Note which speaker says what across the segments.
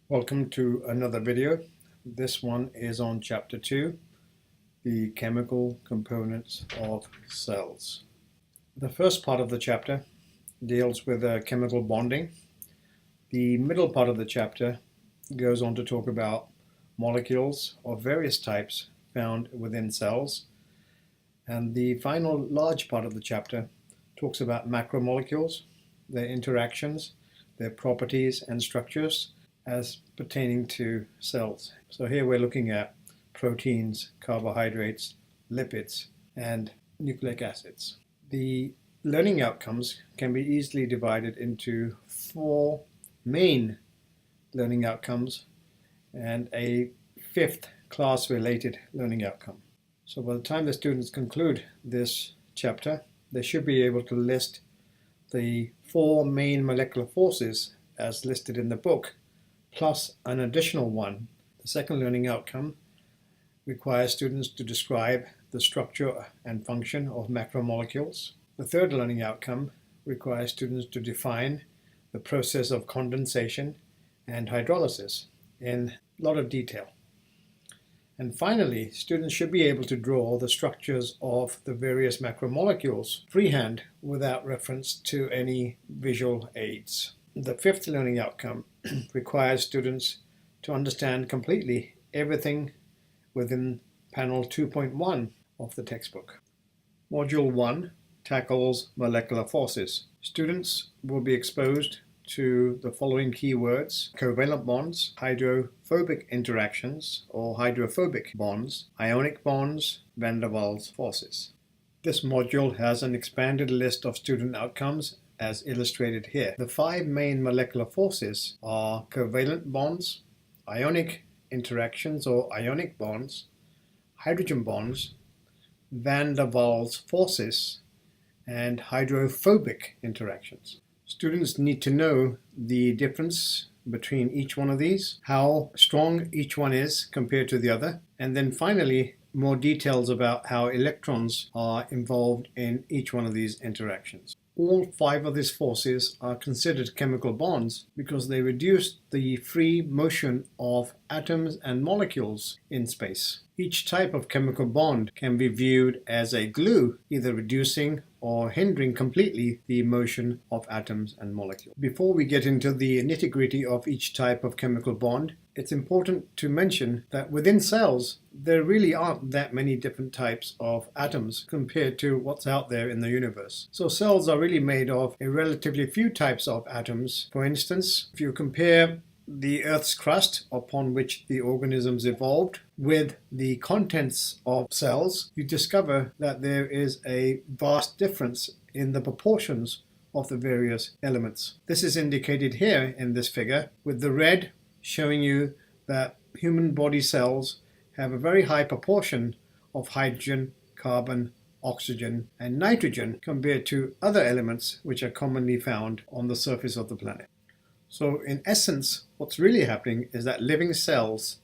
Speaker 1: Welcome to another video. This one is on Chapter 2, the chemical components of cells. The first part of the chapter deals with chemical bonding. The middle part of the chapter goes on to talk about molecules of various types found within cells. And the final large part of the chapter talks about macromolecules, their interactions, their properties and structures as pertaining to cells. So here we're looking at proteins, carbohydrates, lipids, and nucleic acids. The learning outcomes can be easily divided into 4 main learning outcomes and a 5th class-related learning outcome. So by the time the students conclude this chapter, they should be able to list the 4 main molecular forces as listed in the book, plus an additional one. The second learning outcome requires students to describe the structure and function of macromolecules. The third learning outcome requires students to define the process of condensation and hydrolysis in a lot of detail. And finally, students should be able to draw the structures of the various macromolecules freehand without reference to any visual aids. The 5th learning outcome requires students to understand completely everything within panel 2.1 of the textbook. Module 1 tackles molecular forces. Students will be exposed to the following keywords: covalent bonds, hydrophobic interactions or hydrophobic bonds, ionic bonds, van der Waals forces. This module has an expanded list of student outcomes as illustrated here. The 5 main molecular forces are covalent bonds, ionic interactions or ionic bonds, hydrogen bonds, van der Waals forces, and hydrophobic interactions. Students need to know the difference between each one of these, how strong each one is compared to the other, and then finally more details about how electrons are involved in each one of these interactions. All 5 of these forces are considered chemical bonds because they reduce the free motion of atoms and molecules in space. Each type of chemical bond can be viewed as a glue, either reducing or hindering completely the motion of atoms and molecules. Before we get into the nitty-gritty of each type of chemical bond, it's important to mention that within cells, there really aren't that many different types of atoms compared to what's out there in the universe. So cells are really made of a relatively few types of atoms. For instance, if you compare the Earth's crust upon which the organisms evolved with the contents of cells, you discover that there is a vast difference in the proportions of the various elements. This is indicated here in this figure with the red showing you that human body cells have a very high proportion of hydrogen, carbon, oxygen, and nitrogen compared to other elements which are commonly found on the surface of the planet. So in essence, what's really happening is that living cells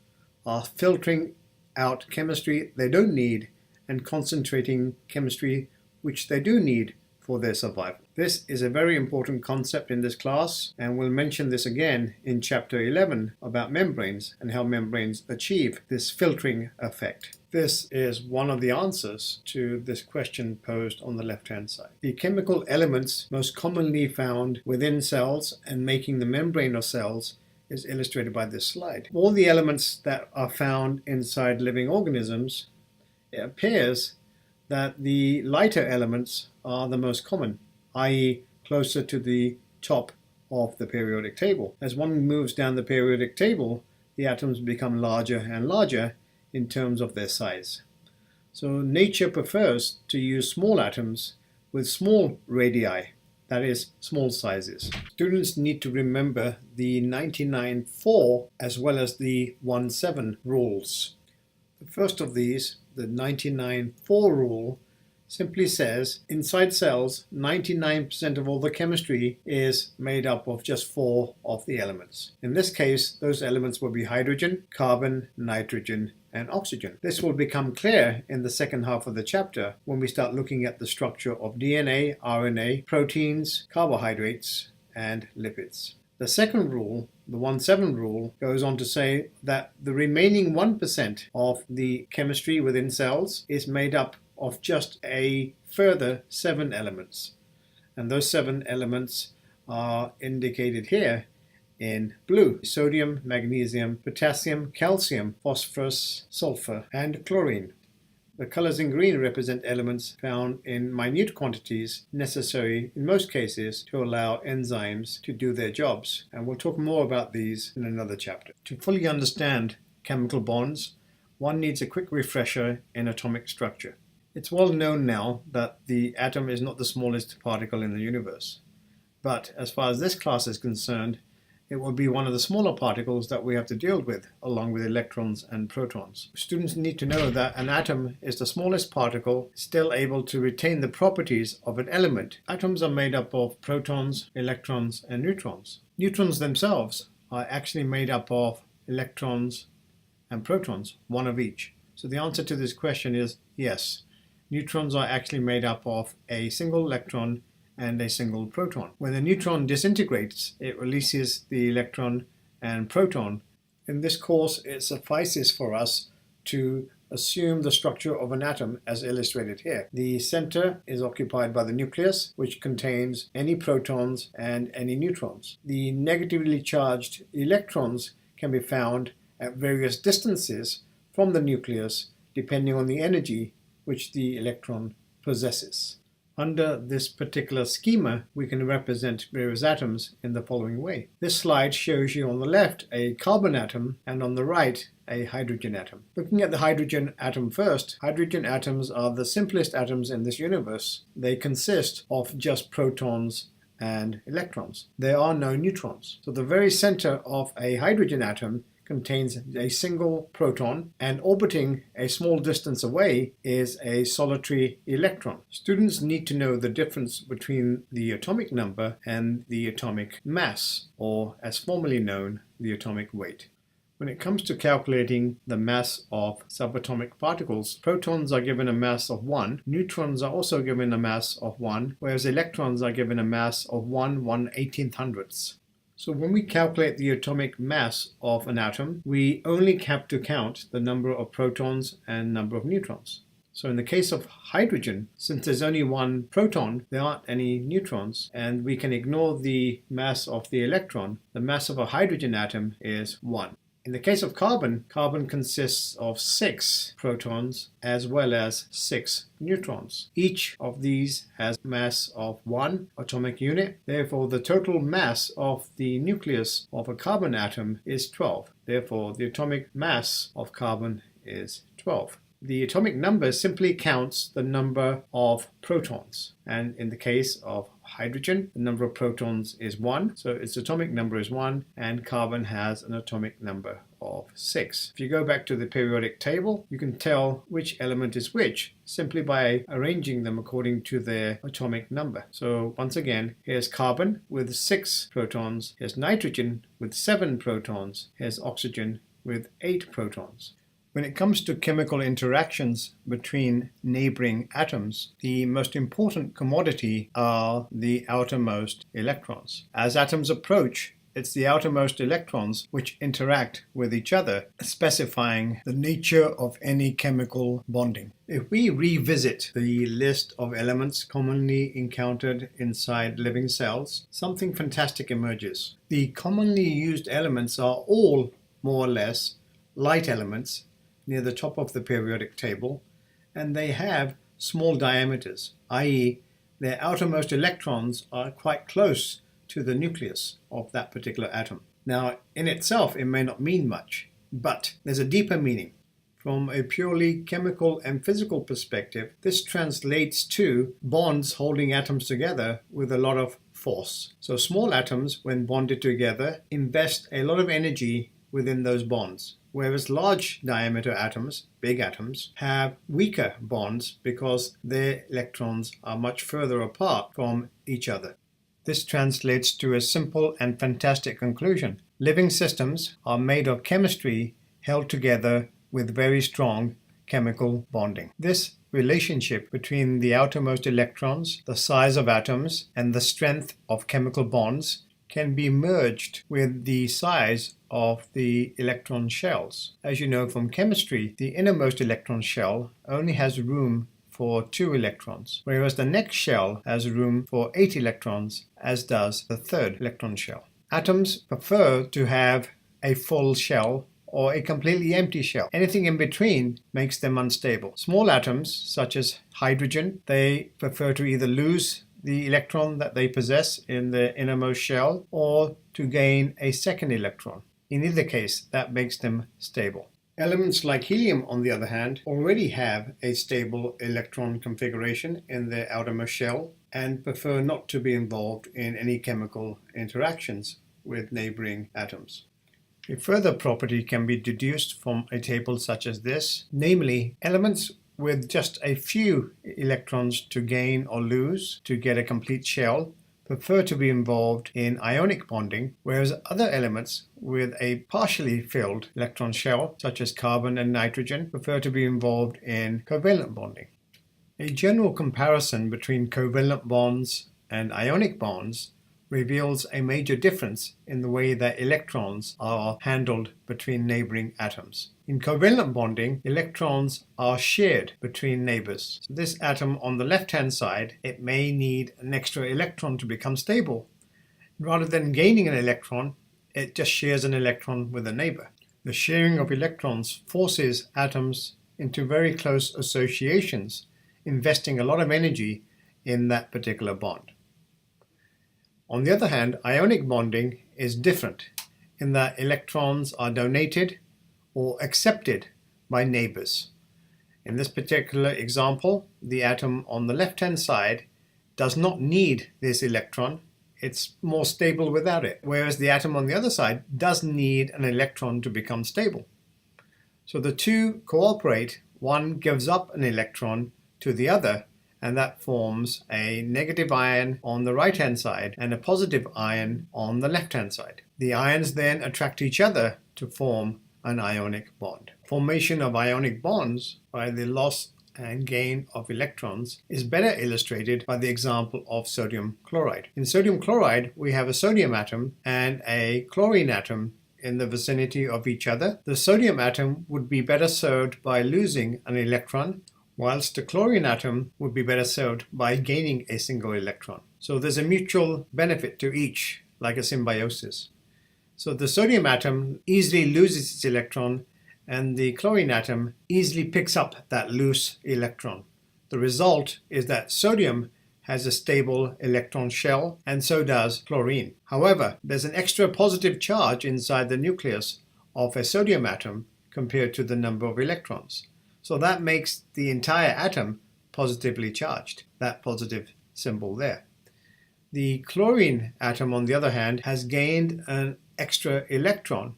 Speaker 1: are filtering out chemistry they don't need and concentrating chemistry which they do need for their survival. This is a very important concept in this class, and we'll mention this again in Chapter 11 about membranes and how membranes achieve this filtering effect. This is one of the answers to this question posed on the left-hand side. The chemical elements most commonly found within cells and making the membrane of cells is illustrated by this slide. All the elements that are found inside living organisms, it appears that the lighter elements are the most common, i.e. closer to the top of the periodic table. As one moves down the periodic table, the atoms become larger and larger in terms of their size. So nature prefers to use small atoms with small radii, that is, small sizes. Students need to remember the 99-4 as well as the 1-7 rules. The first of these, the 99-4 rule, simply says inside cells 99% of all the chemistry is made up of just 4 of the elements. In this case, those elements will be hydrogen, carbon, nitrogen, and oxygen. This will become clear in the second half of the chapter when we start looking at the structure of DNA, RNA, proteins, carbohydrates, and lipids. The second rule, the 1-7 rule, goes on to say that the remaining 1% of the chemistry within cells is made up of just a further 7 elements. And those 7 elements are indicated here in blue: sodium, magnesium, potassium, calcium, phosphorus, sulfur, and chlorine. The colors in green represent elements found in minute quantities necessary in most cases to allow enzymes to do their jobs, and we'll talk more about these in another chapter. To fully understand chemical bonds, one needs a quick refresher in atomic structure. It's well known now that the atom is not the smallest particle in the universe, but as far as this class is concerned, it will be one of the smaller particles that we have to deal with, along with electrons and protons. Students need to know that an atom is the smallest particle still able to retain the properties of an element. Atoms are made up of protons, electrons, and neutrons. Neutrons themselves are actually made up of electrons and protons, one of each. So the answer to this question is yes. Neutrons are actually made up of a single electron and a single proton. When a neutron disintegrates, it releases the electron and proton. In this course, it suffices for us to assume the structure of an atom as illustrated here. The center is occupied by the nucleus, which contains any protons and any neutrons. The negatively charged electrons can be found at various distances from the nucleus, depending on the energy which the electron possesses. Under this particular schema, we can represent various atoms in the following way. This slide shows you on the left a carbon atom and on the right a hydrogen atom. Looking at the hydrogen atom first, hydrogen atoms are the simplest atoms in this universe. They consist of just protons and electrons. There are no neutrons. So the very center of a hydrogen atom contains a single proton, and orbiting a small distance away is a solitary electron. Students need to know the difference between the atomic number and the atomic mass, or as formerly known, the atomic weight. When it comes to calculating the mass of subatomic particles, protons are given a mass of 1, neutrons are also given a mass of 1, whereas electrons are given a mass of 1/1/1800ths. So when we calculate the atomic mass of an atom, we only have to count the number of protons and number of neutrons. So in the case of hydrogen, since there's only one proton, there aren't any neutrons, and we can ignore the mass of the electron. The mass of a hydrogen atom is 1. In the case of carbon, carbon consists of 6 protons as well as 6 neutrons. Each of these has mass of 1 atomic unit. Therefore, the total mass of the nucleus of a carbon atom is 12. Therefore, the atomic mass of carbon is 12. The atomic number simply counts the number of protons. And in the case of hydrogen, the number of protons is 1, so its atomic number is 1, and carbon has an atomic number of 6. If you go back to the periodic table, you can tell which element is which simply by arranging them according to their atomic number. So once again, here's carbon with 6 protons, here's nitrogen with 7 protons, here's oxygen with 8 protons. When it comes to chemical interactions between neighboring atoms, the most important commodity are the outermost electrons. As atoms approach, it's the outermost electrons which interact with each other, specifying the nature of any chemical bonding. If we revisit the list of elements commonly encountered inside living cells, something fantastic emerges. The commonly used elements are all, more or less, light elements near the top of the periodic table, and they have small diameters, i.e. their outermost electrons are quite close to the nucleus of that particular atom. Now, in itself, it may not mean much, but there's a deeper meaning. From a purely chemical and physical perspective, this translates to bonds holding atoms together with a lot of force. So small atoms, when bonded together, invest a lot of energy within those bonds, whereas large diameter atoms, big atoms, have weaker bonds because their electrons are much further apart from each other. This translates to a simple and fantastic conclusion. Living systems are made of chemistry held together with very strong chemical bonding. This relationship between the outermost electrons, the size of atoms, and the strength of chemical bonds can be merged with the size of the electron shells. As you know from chemistry, the innermost electron shell only has room for 2 electrons, whereas the next shell has room for 8 electrons, as does the third electron shell. Atoms prefer to have a full shell or a completely empty shell. Anything in between makes them unstable. Small atoms, such as hydrogen, they prefer to either lose the electron that they possess in the innermost shell or to gain a second electron. In either case, that makes them stable. Elements like helium, on the other hand, already have a stable electron configuration in their outermost shell and prefer not to be involved in any chemical interactions with neighboring atoms. A further property can be deduced from a table such as this, namely, elements with just a few electrons to gain or lose to get a complete shell prefer to be involved in ionic bonding, whereas other elements with a partially filled electron shell, such as carbon and nitrogen, prefer to be involved in covalent bonding. A general comparison between covalent bonds and ionic bonds reveals a major difference in the way that electrons are handled between neighboring atoms. In covalent bonding, electrons are shared between neighbors. So this atom on the left-hand side, it may need an extra electron to become stable. Rather than gaining an electron, it just shares an electron with a neighbor. The sharing of electrons forces atoms into very close associations, investing a lot of energy in that particular bond. On the other hand, ionic bonding is different in that electrons are donated or accepted by neighbors. In this particular example, the atom on the left-hand side does not need this electron. It's more stable without it, whereas the atom on the other side does need an electron to become stable. So the two cooperate. One gives up an electron to the other, and that forms a negative ion on the right-hand side and a positive ion on the left-hand side. The ions then attract each other to form an ionic bond. Formation of ionic bonds by the loss and gain of electrons is better illustrated by the example of sodium chloride. In sodium chloride, we have a sodium atom and a chlorine atom in the vicinity of each other. The sodium atom would be better served by losing an electron, whilst the chlorine atom would be better served by gaining a single electron. So there's a mutual benefit to each, like a symbiosis. So the sodium atom easily loses its electron, and the chlorine atom easily picks up that loose electron. The result is that sodium has a stable electron shell, and so does chlorine. However, there's an extra positive charge inside the nucleus of a sodium atom compared to the number of electrons. So that makes the entire atom positively charged, that positive symbol there. The chlorine atom, on the other hand, has gained an extra electron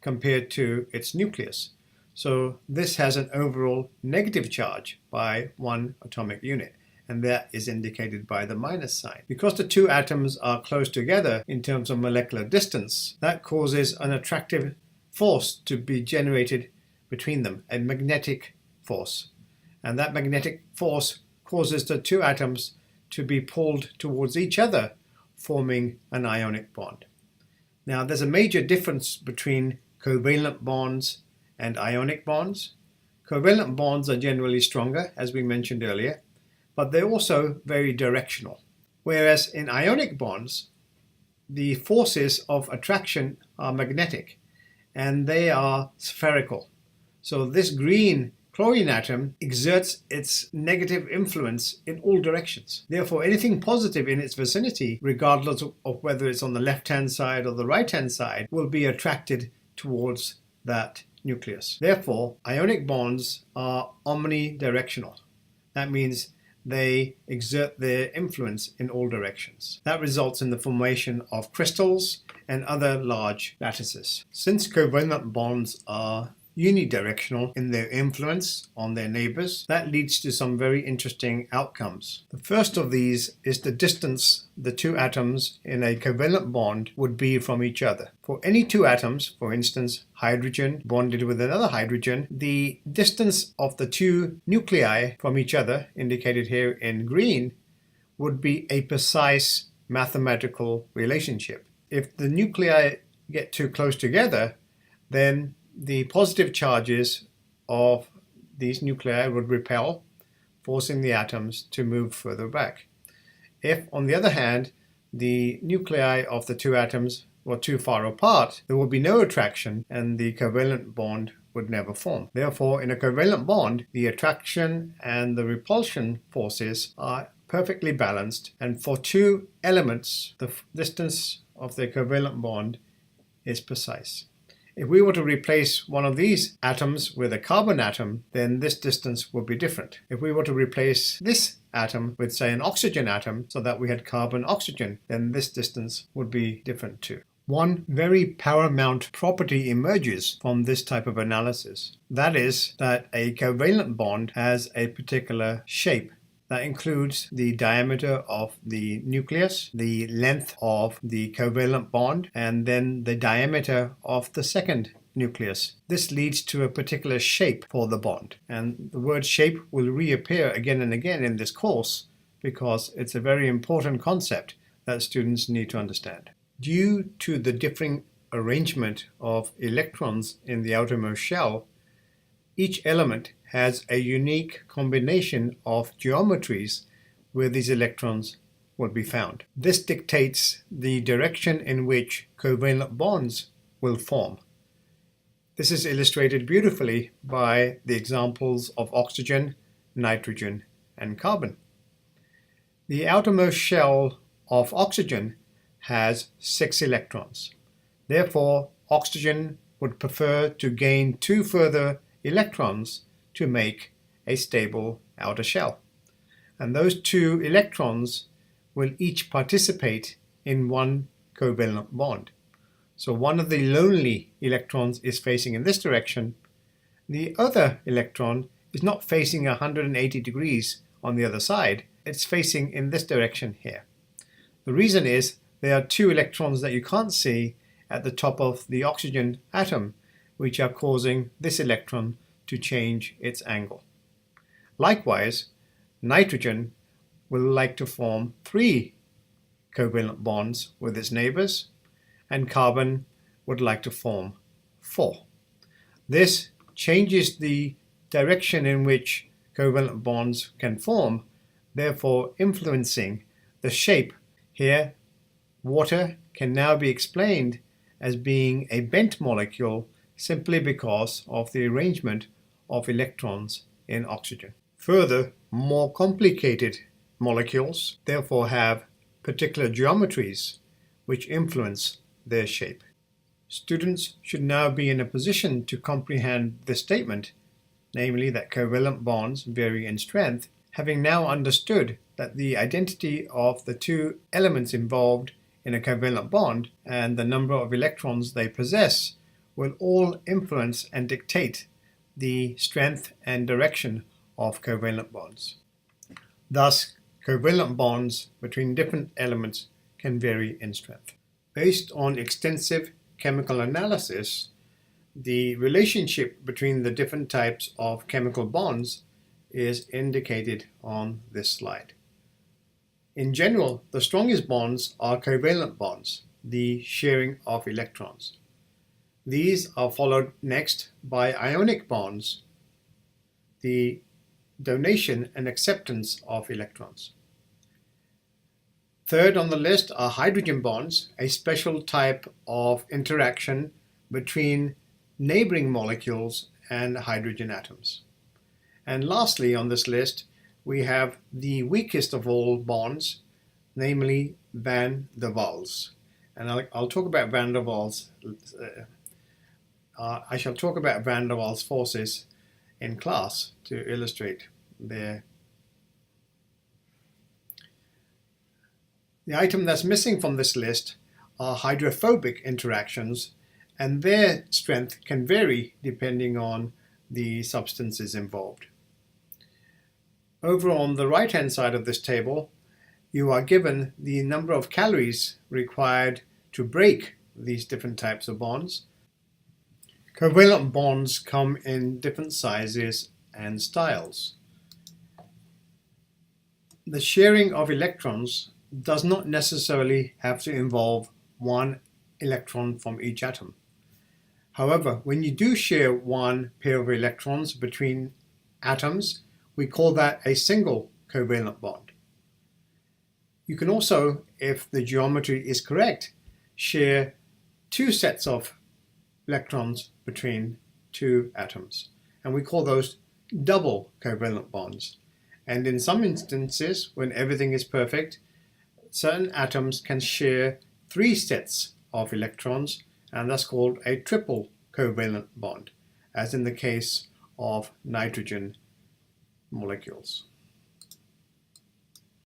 Speaker 1: compared to its nucleus. So this has an overall negative charge by 1 atomic unit, and that is indicated by the minus sign. Because the two atoms are close together in terms of molecular distance, that causes an attractive force to be generated between them, a magnetic force. And that magnetic force causes the two atoms to be pulled towards each other, forming an ionic bond. Now, there's a major difference between covalent bonds and ionic bonds. Covalent bonds are generally stronger, as we mentioned earlier, but they're also very directional. Whereas in ionic bonds, the forces of attraction are magnetic and they are spherical. So this green chlorine atom exerts its negative influence in all directions. Therefore, anything positive in its vicinity, regardless of whether it's on the left-hand side or the right-hand side, will be attracted towards that nucleus. Therefore, ionic bonds are omnidirectional. That means they exert their influence in all directions. That results in the formation of crystals and other large lattices. Since covalent bonds are unidirectional in their influence on their neighbors, that leads to some very interesting outcomes. The first of these is the distance the two atoms in a covalent bond would be from each other. For any two atoms, for instance, hydrogen bonded with another hydrogen, the distance of the two nuclei from each other, indicated here in green, would be a precise mathematical relationship. If the nuclei get too close together, then the positive charges of these nuclei would repel, forcing the atoms to move further back. If, on the other hand, the nuclei of the two atoms were too far apart, there would be no attraction and the covalent bond would never form. Therefore, in a covalent bond, the attraction and the repulsion forces are perfectly balanced, and for two elements, the distance of the covalent bond is precise. If we were to replace one of these atoms with a carbon atom, then this distance would be different. If we were to replace this atom with, say, an oxygen atom, so that we had carbon-oxygen, then this distance would be different too. One very paramount property emerges from this type of analysis. That is that a covalent bond has a particular shape. That includes the diameter of the nucleus, the length of the covalent bond, and then the diameter of the second nucleus. This leads to a particular shape for the bond. And the word shape will reappear again and again in this course because it's a very important concept that students need to understand. Due to the differing arrangement of electrons in the outermost shell, each element has a unique combination of geometries where these electrons will be found. This dictates the direction in which covalent bonds will form. This is illustrated beautifully by the examples of oxygen, nitrogen, and carbon. The outermost shell of oxygen has 6 electrons. Therefore, oxygen would prefer to gain 2 further electrons to make a stable outer shell. And those 2 electrons will each participate in one covalent bond. So one of the lonely electrons is facing in this direction. The other electron is not facing 180 degrees on the other side. It's facing in this direction here. The reason is there are 2 electrons that you can't see at the top of the oxygen atom, which are causing this electron to change its angle. Likewise, nitrogen will like to form 3 covalent bonds with its neighbors, and carbon would like to form 4. This changes the direction in which covalent bonds can form, therefore influencing the shape. Here, water can now be explained as being a bent molecule simply because of the arrangement of electrons in oxygen. Further, more complicated molecules therefore have particular geometries which influence their shape. Students should now be in a position to comprehend this statement, namely that covalent bonds vary in strength, having now understood that the identity of the 2 elements involved in a covalent bond and the number of electrons they possess will all influence and dictate the strength and direction of covalent bonds. Thus, covalent bonds between different elements can vary in strength. Based on extensive chemical analysis, the relationship between the different types of chemical bonds is indicated on this slide. In general, the strongest bonds are covalent bonds, the sharing of electrons. These are followed next by ionic bonds, the donation and acceptance of electrons. Third on the list are hydrogen bonds, a special type of interaction between neighboring molecules and hydrogen atoms. And lastly on this list, we have the weakest of all bonds, namely van der Waals. And I'll talk about van der Waals. I shall talk about van der Waals forces in class to illustrate their. The item that's missing from this list are hydrophobic interactions, and their strength can vary depending on the substances involved. Over on the right-hand side of this table, you are given the number of calories required to break these different types of bonds. Covalent bonds come in different sizes and styles. The sharing of electrons does not necessarily have to involve one electron from each atom. However, when you do share one pair of electrons between atoms, we call that a single covalent bond. You can also, if the geometry is correct, share two sets of electrons between two atoms, and we call those double covalent bonds. And in some instances, when everything is perfect, certain atoms can share three sets of electrons, and that's called a triple covalent bond, as in the case of nitrogen molecules.